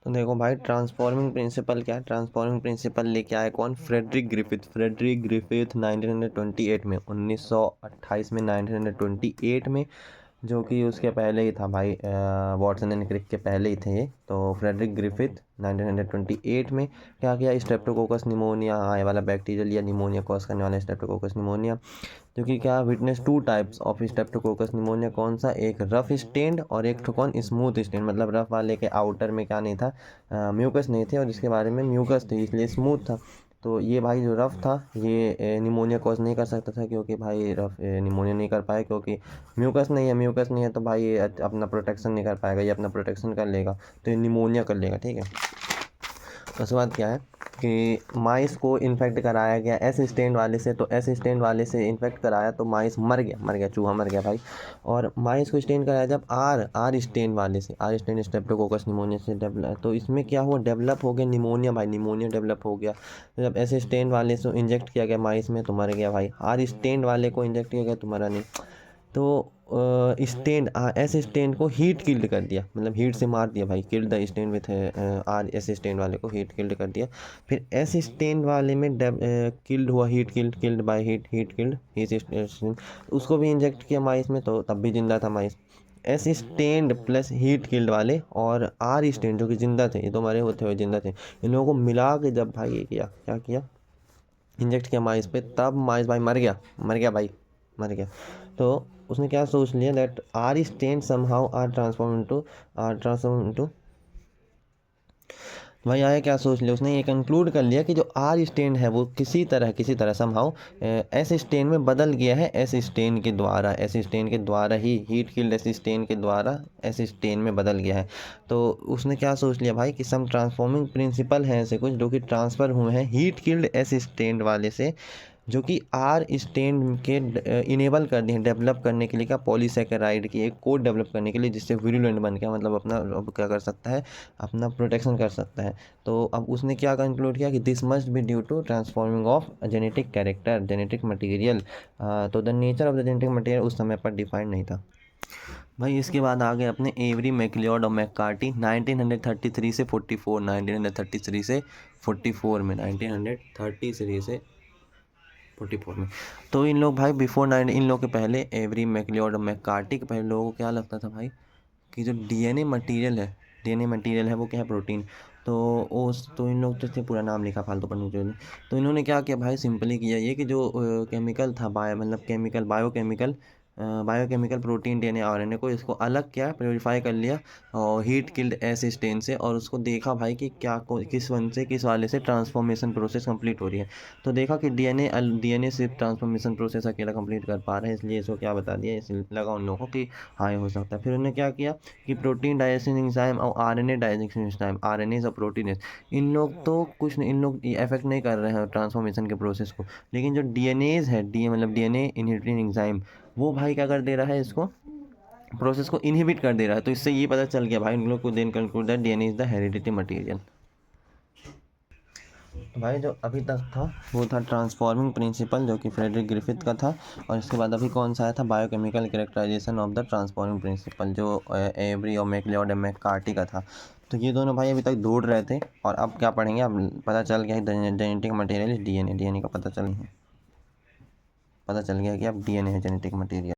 तो देखो भाई, ट्रांसफॉर्मिंग प्रिंसिपल क्या है? ट्रांसफॉर्मिंग प्रिंसिपल लेके आए कौन? Frederick Griffith. फ्रेडरिक ग्रिफिथ 1928 में, 1928 में, 1928 में, जो कि उसके पहले ही था भाई, वॉटसन एंड क्रिक के पहले ही थे ये। तो फ्रेडरिक ग्रिफिथ 1928 में क्या किया? स्ट्रेप्टोकोकस निमोनिया, आए वाला बैक्टीरियल या निमोनिया कॉज करने वाला स्ट्रेप्टोकोकस निमोनिया, जो कि क्या witness two types of Streptococcus pneumonia. कौन सा? एक रफ स्टेन्ड और एक कौन? Smooth stand. मतलब रफ वाले के आउटर में क्या नहीं था? म्यूकस नहीं थे, और जिसके बारे में म्यूकस थी इसलिए स्मूथ था। तो ये भाई जो रफ था ये निमोनिया कॉज नहीं कर सकता था, क्योंकि भाई रफ निमोनिया नहीं कर पाए, क्योंकि म्यूकस नहीं है। म्यूकस नहीं है तो भाई ये अपना प्रोटेक्शन नहीं कर पाएगा, ये अपना प्रोटेक्शन कर लेगा तो ये निमोनिया कर लेगा, ठीक है। उसके बाद क्या है कि माइस को इन्फेक्ट कराया गया एस स्टेन वाले से। तो एस स्टेन वाले से इन्फेक्ट कराया तो माइस मर गया, चूहा मर गया भाई। और माइस को स्टेन कराया जब आर स्टेन वाले से, आर स्टेन स्ट्रेप्टोकोकस निमोनिया से डेवलप, तो इसमें क्या हुआ? डेवलप हो गया निमोनिया भाई, निमोनिया डेवलप हो गया। तो जब एस स्टेन वाले से इंजेक्ट किया गया माइस में तो मर गया भाई। आर स्टेन वाले को इंजेक्ट किया गया तो मरा नहीं। तो स्टेन एस स्टेन को हीट किल्ड कर दिया, मतलब हीट से मार दिया भाई। Killed the strain with R S strain वाले को हीट किल्ड कर दिया। फिर एस स्टेन वाले में किल्ड हुआ, heat killed by heat killed उसको भी इंजेक्ट किया माइस में, तो तब भी जिंदा था mice. S strain plus heat killed वाले और आर स्टेन जो कि जिंदा थे, ये तो मरे होते हुए जिंदा थे, इन लोगों को मिला के जब भाई ये किया, क्या किया? इंजेक्ट किया माइस पे, तब माइस भाई मर गया भाई, मर गया। तो उसने क्या सोच लिया? That R strain somehow R transform into भाई आया क्या सोच लिया उसने? ये कंक्लूड कर लिया कि जो आर स्टेन है वो किसी तरह समहाउ एस स्टेन में बदल गया है, एस स्टेन के द्वारा ही, हीट किल्ड एस स्टेन के द्वारा एस स्टेन में बदल गया है। तो उसने क्या सोच लिया भाई कि सम ट्रांसफॉर्मिंग प्रिंसिपल है ऐसे कुछ जो कि ट्रांसफ़र हुए हैं हीट किल्ड एस स्टेन वाले से, जो कि आर स्टेन के इनेबल कर दिए डेवलप करने के लिए, क्या? पॉलीसेकेराइड की एक कोड डेवलप करने के लिए, जिससे विरुलेंट बन गया, मतलब अपना अब क्या कर सकता है? अपना प्रोटेक्शन कर सकता है। तो अब उसने क्या कंक्लूड किया कि this must be due to transforming of genetic character, genetic material. तो the nature of the genetic material उस समय पर डिफाइंड नहीं था भाई। इसके बाद आ गए अपने एवरी मैकलियोड और मैककार्टी 1933 से 44, 1933 से 44 में, 1933 से 44 में। तो इन लोग भाई इन लोग के पहले एवरी मैकलियोड और मैककार्टी के पहले लोगों को क्या लगता था भाई कि जो डीएनए मटेरियल है वो क्या है? प्रोटीन। तो तो इन लोग तो थे, पूरा नाम लिखा फालतू पढ़ने के लिए। तो इन्होंने क्या किया भाई? सिंपली किया ये कि जो केमिकल था बायोकेमिकल प्रोटीन डीएनए आरएनए को, इसको अलग किया, प्योरीफाई कर लिया और हीट किल्ड एस स्टेन से, और उसको देखा भाई कि किस वाले से ट्रांसफॉर्मेशन प्रोसेस कंप्लीट हो रही है। तो देखा कि डीएनए सिर्फ ट्रांसफॉर्मेशन प्रोसेस अकेला कंप्लीट कर पा रहा है, इसलिए इसको क्या बता दिया, इसलिए लगा उन लोगों को कि हाँ ये हो सकता है। फिर उन्होंने क्या किया कि प्रोटीन डाइजेशन एंजाइम और आरएनए डाइजेशन एंजाइम, आरएनए और प्रोटीन, इन लोग तो कुछ नहीं, इन लोग इफेक्ट नहीं कर रहे हैं ट्रांसफॉर्मेशन के प्रोसेस को, लेकिन जो डीएनएज है, मतलब डीएनए इनहिबिटिंग एंजाइम, वो भाई क्या कर दे रहा है? इसको प्रोसेस को इनहिबिट कर दे रहा है। तो इससे ये पता चल गया भाई उन लोग को, then conclude that DNA is the heredity material. भाई जो अभी तक था वो था ट्रांसफॉर्मिंग प्रिंसिपल, जो कि फ्रेडरिक ग्रिफिथ का था। और इसके बाद अभी कौन सा आया था? Biochemical characterization of the transforming principle, जो एवरी और मैकलियोड और मैककार्टी का था। तो ये दोनों भाई अभी तक दौड़ रहे थे, और अब क्या पढ़ेंगे? अब पता चल गया है जेनेटिक मटेरियल डीएनए का पता चल गया कि अब डीएनए है जेनेटिक मटेरियल।